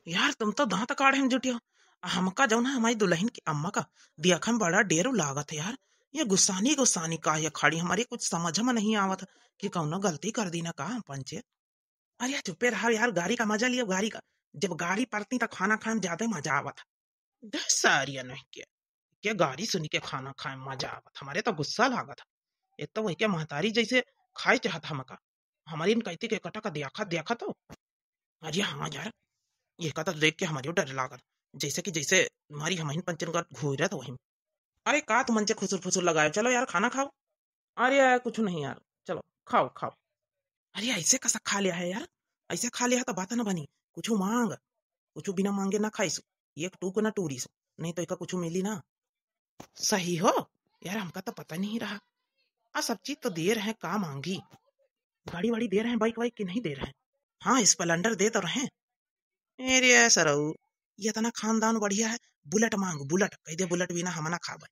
यार तुम तो दांत काढ़े में जुटियो। हमका जो ना हमारी दुल्हन की अम्मा का दियाखा में बड़ा डेरू लागत है यार। ये गुस्सानी गुस्सानी का ये खड़ी हमारी कुछ समझ में नहीं आवत कि कौनो गलती कर दी ना का हम पंचे। अरे यार चुपे रहा यार, गाड़ी का मजा लियो गाड़ी का। जब गाड़ी पड़ती तो खाना खाने में ज्यादा मजा आवत। सारिया नहीं क्या गाड़ी सुन के खाना खाए में मजा आवत, हमारे तो गुस्सा लागत। एक तो वही क्या महतारी जैसे खाए चाहत हमका, हमारी इन कहती के कटा का देखा देखा तो। अरे हाँ यार, ये का तो देख के हमारी डर लागत। जैसे हमारी हम पंचन का घूर रहा था वही। अरे का तुम मन से खुसुर फुसुर लगाए, चलो यार खाना खाओ। अरे यार कुछ नहीं यार, चलो खाओ खाओ। अरे ऐसे कैसा खा लिया है यार, ऐसे खा लिया तो बात ना बनी। कुछ मांग, कुछ बिना मांगे ना खाईसु। एक टूक ना टूरीसु, नहीं तो एक कुछ मिली ना। सही हो यार, हमका तो पता नहीं रहा। सब चीज तो दे रहे हैं, का मांगी। गाड़ी वाड़ी दे रहे हैं, बाइक वाइक की नहीं दे रहे हैं। हाँ स्प्लेंडर दे तो रहे। अरे सरऊ ये इतना खानदान बढ़िया है। बुलेट मांग, बुलेट कह दे, बुलेट बिना हम ना खाबे।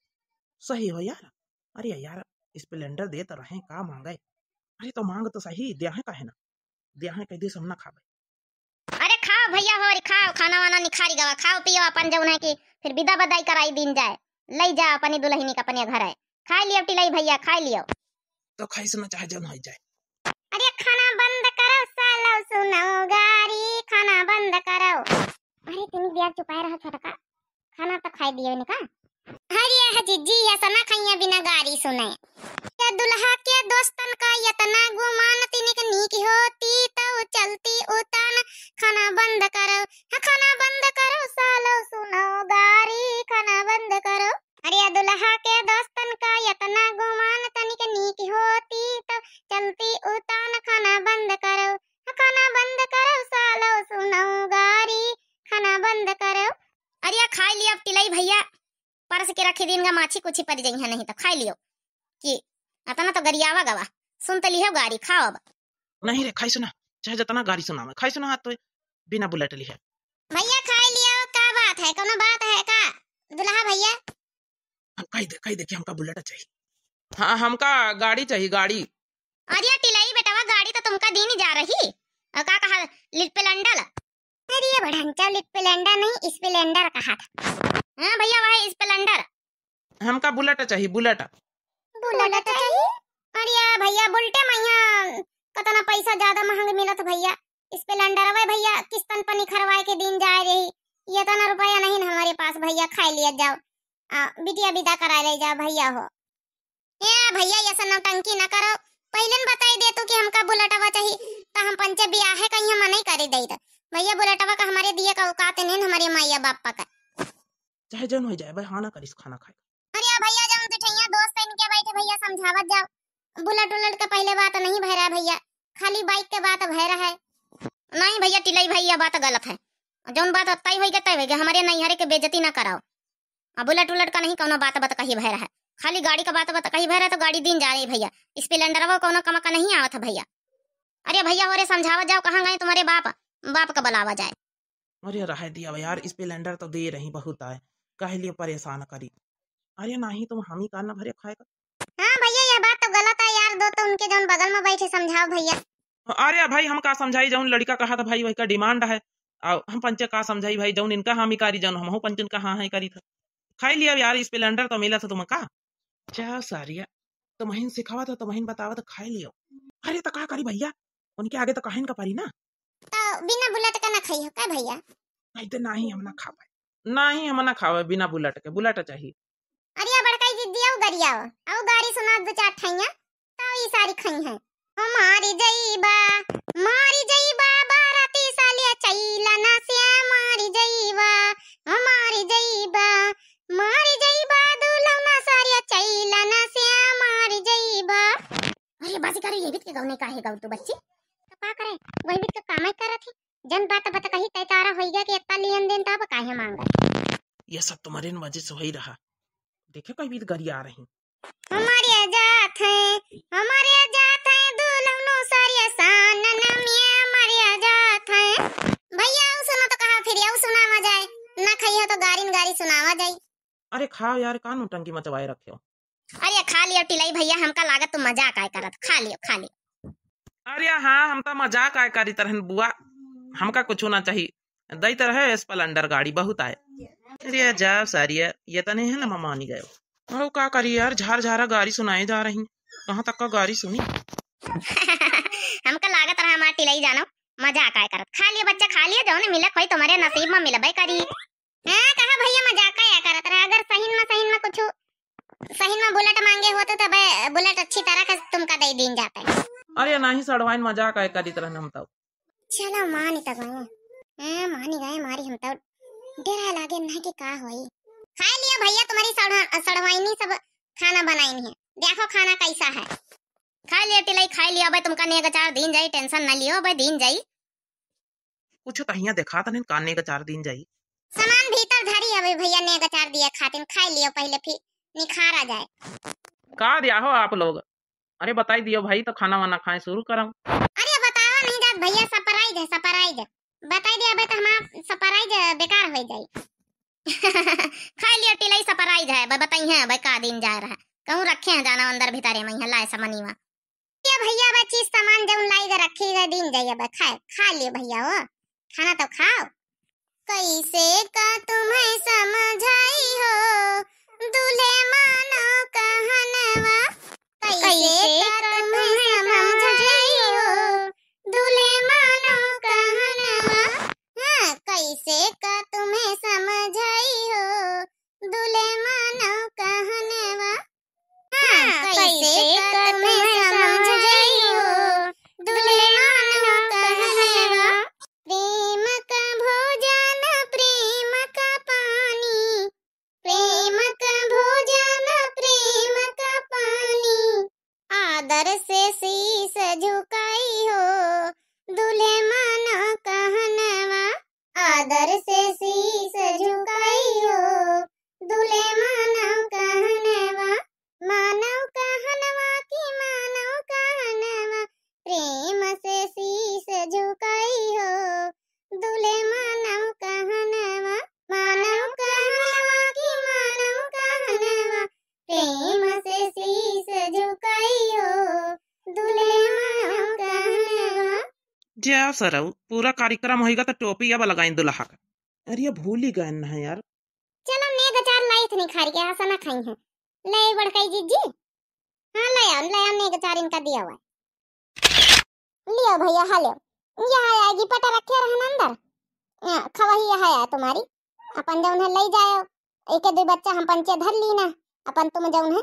सही हो यार। अरे यार स्प्लेंडर दे तो रहे, का मांगे। अरे तो मांग तो सही, दिया है काहे ना, दिया है कह दे हम ना खाबे। अरे खाओ भैया हो, खाओ खाना वाना निखारी गवा, खाओ पियो अपन जौन है कि फिर विदा बदाई कराई दिन जाए। लई जा अपनी दुल्हनी का अपने घर है, खा लियो टिलाई भैया खा लियो। तो खाई सुना चाहे जन हो जाए। अरे खाना बंद करो सालो, सुनो गारी खाना बंद करो। अरे तुम बिया चुपाए रहा छोटका, खाना तो खाई दियो इनका। अरे हजीजी ऐसा ना खाइए बिना गारी सुने। ये दुल्हा के दोस्तन का इतना गुमान तिनिक नीक होती तो चलती उतान। खाना बंद करो, खाना बंद करो सालो, सुनो गारी खाना बंद करो। अरे दुल्हा के दोस्तन का इतना गुमान तनिक नीक होती तो चलती उतान। खाना बंद करो, खाना बंद करो सालो, सुनो गारी खाना बंद करो। अरे खाई लिया अब टिलाई भैया, परस के रखी दिन का माछी कुछ पड़ जाई है, नहीं तो खाई लियो कि अतना तो गरियावा गवा। सुन तो लियो गाड़ी खाओ अब। नहीं रे खाई सुना, चाहे जितना गाड़ी सुना मैं खाई सुना हाथ तो बिना बुलेट ली है। भैया खाई लियो, का बात है, कोनो बात है का दुल्हा भैया? हम कह दे कि हमका बुलेट चाहिए। हाँ हमका गाड़ी चाहिए, गाड़ी। अरे टिलाई बेटावा गाड़ी तो तुमका दी नहीं जा रही, और का कहा लिटपेलेंडर। अरे ये बढ़ंचा लिटपेलेंडर नहीं स्प्लेंडर कहा था। हां भैया वही स्प्लेंडर। हमका बुलेट चाहिए, बुलेट। बुलेट चाहिए? अरे भैया बुलटे मैया कतना पैसा ज्यादा महंग मिलत भैया। स्प्लेंडर वे भैया किस्तन पर निखरवाए के दिन जाए रही, ये तना रुपया नहीं न हमारे पास भैया, खाई लिया जाओ। बिटिया विदा करा ले जा भैया हो। ए भैया ऐसा नौटंकी न करो, पहले न बताई दे तो कि हमका बुलेटवा चाहिए तो हम पंचे बियाह है कहीं हम नहीं करे देत भैया। बुलेटवा का हमारे दिए का औकात नहीं हमारे माईया बापा का। चाहे जन हो जाए भाई, हाँ ना करिस खाना खाए। अरे भैया जब बिठैया दोस्त इनके बैठे भैया समझावत जाओ। बुलेट उलट का पहले बात नहीं भय रहा भैया, खाली बाइक के बात भय रहा है। नहीं भैया टिलाई भैया बात गलत है, जौन बात तय होई तय होई, हमारे नैहरे के बेइज्जती ना कराओ। अब बुलेट उलट का नहीं कोनो बात बत कही भय रहा है, खाली गाड़ी का बात बत कही भय रहा तो गाड़ी दिन जा रही भैया। स्प्लेंडर वो कोनो कमा का नहीं आवत भैया। अरे भैया हो रे समझावत जाओ, कहाँ गए तुम्हारे बाप, बाप का बुलावा जाए। अरे रह दिया यार, स्प्लेंडर तो दे रही बहुत आए, कह लिए परेशान करी। अरे नहीं तुम हम ही करना भरे खाएगा। हाँ भैया यह बात तो गलत है यार, दो तो उनके जौन बगल में बैठे समझाओ भैया। अरे भाई हम का समझाई, जौन लड़का कहा था भाई वही का डिमांड है। हम पंचे का समझाई भाई, जौन इनका हामी कारी जौन हम पंचन का हाँ करी था। खाई लिया यार, स्प्लेंडर तो मिला था तुम का। चाह सारिया तो महीन सिखावा था, तो महीन बतावा तो खाई लियो। अरे तो कहा करी भैया, उनके आगे तो कहन का पारी ना। तो बिना बुलेट का ना खाई हो का भैया? नहीं नहीं हम ना खा पाए, नहीं हम ना खावे बिना बुलेट के, बुलेट चाहिए। अरे बड़काई जिद्दी आओ गरिया आओ गाड़ी सुना दो चार ठैया तो ये सारी खई है। हमारी जईबा मारी जईबा बाराती सालिया चैला ना से मारी जईबा, हमारी जईबा मारी जईबा दुलौना सारिया चैला ना से मारी जईबा। अरे बाजी करे ये बीत के गौने काहे गौ तू बच्ची, तो का करे वही बीत के काम ही करत है। जन बात बता कही तय तारा होई गया कि इतना लेन देन तब काहे मांगा। ये सब तुम्हारे वजह से हो ही रहा, देखे कोई भी गरिया आ रही। हमारे जात है, हमारे जात है दुल्हनो सारिया सानन में हमारे जात है। भैया आओ सुनो तो कहा फिर आओ सुनावा जाए, ना खइयो तो गाड़ी न गाड़ी सुनावा जाए। अरे खाओ यार, का नौटंकी मचवाए रखे हो। अरे खा लियो टिलाई भैया, हमका लागत तुम मजाक आए करत, खा लियो खा लियो। अरे हाँ हम तो मजाक आए करी तरहन बुआ, हमका कुछ ना चाहिए। दई तरह है स्प्लेंडर गाड़ी बहुत आए। अरे जा सारी ये तो नहीं है ना मामा नहीं गए। और का करी यार, झार झारा गाड़ी सुनाए जा रही, कहाँ तक का गाड़ी सुनी। हमका लागत रहा हमार टिलाई जानो मजाक आए करत। खा लियो बच्चा खा लियो, जौन मिला कोई तुम्हारे नसीब में मिलबे करी। हां कहा भैया मजाक आया करत रहा। अगर सहीन में कुछ सहीन में बुलेट मांगे होते तो बुलेट अच्छी तरह का तुमका दे दीन जाता है। अरे नहीं सड़वाइन मजाक आए करी तरह हम तो। चलो मानी तक मानी गए मारी हम तो डरा लागे नहीं कि का होई। खा लियो भैया, तुम्हारी सड़वाइनी सब खाना बनाई है, देखो खाना कैसा है। खा लियो टिलाई खा लियो। अब तुमका नेग 4 दिन जाई, टेंशन न लियो, अब दिन जाई। कुछ तहिया देखा तने काने का 4 दिन जाई। सामान भीतर धरी अबे भैया नेग 4 दिया खातिन। खा लियो पहले फिर निखार आ जाए। का दिया हो आप लोग? अरे बताई दियो भाई तो खाना वाना खाए शुरू करम। अरे बतावा नहीं जात भैया, सरप्राइज है। बताई दिया बे तो हमारा सरप्राइज बेकार हो जाई। खा लियो टिलाई सरप्राइज है। बताई है भाई का दिन जा रहा है, कहूं रखे हैं जाना अंदर भीतर में लाए समनीवा। ये भैया बे चीज सामान जब लाई रखी है दिन जाइए बे खाए। खा लियो भैया वो खाना तो खाओ। कैसे का तुम्हें समझाई हो दूल्हे मानो कहनवा। कैसे का तुम्हें समझाई हो दूल्हे मानो कहनवा। हाँ कैसे का तुम्हें समझाई हो दूल्हे मानो कहनवा। हाँ कैसे का तुम्हें समझाई हो दूल्हे मानो कहनवा। प्रेम का भोजन प्रेम का पानी, प्रेम का भोजन प्रेम का पानी। आदर से शीश झुकाई हो दूल्हे मानो कहनवा। आदर से शीश झुकाई हो दूल्हे मानो कहनवा। मानव कहनवा की मानव कहनवा। प्रेम से शीश झुकाई हो दूल्हे मानव कहनवा। मानव कहनवा की मानव कहनवा। प्रेम से शीश झुकाई हो दूल्हे मानव कहनवा। जा सरऊ पूरा कार्यक्रम होएगा तो टोपी अब लगाई दुल्हा का। अरे ये भूल ही गए ना यार। चलो नेग 4 लाई थी खाई के आसा ना खाई है। ले बड़काई जीजी हाँ ले आओ नेग 4 इनका दिया हुआ है। लियो भैया हालो यहाँ आएगी पटा रखे रहन अंदर। खवही यहाँ है तुम्हारी अपन जौन है ले जाओ। एक दो बच्चा हम पंचे धर ली ना अपन तुम जौन है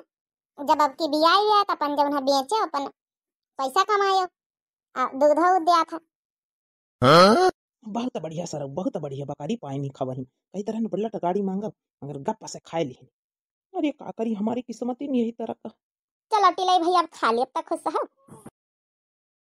जब अब की बियाह हुआ तो अपन जौन है बेचे अपन पैसा कमायो। दूध दिया था। बहुत बढ़िया सर, बहुत बढ़िया बकारी पाए नहीं खबर कई तरह ने बुलेट गाड़ी मांगा मगर गप से खाए ली। अरे का करी हमारी किस्मत ही नहीं यही तरह का। चलो टिलाई भैया अब खा लियो, अब तक खुश हो।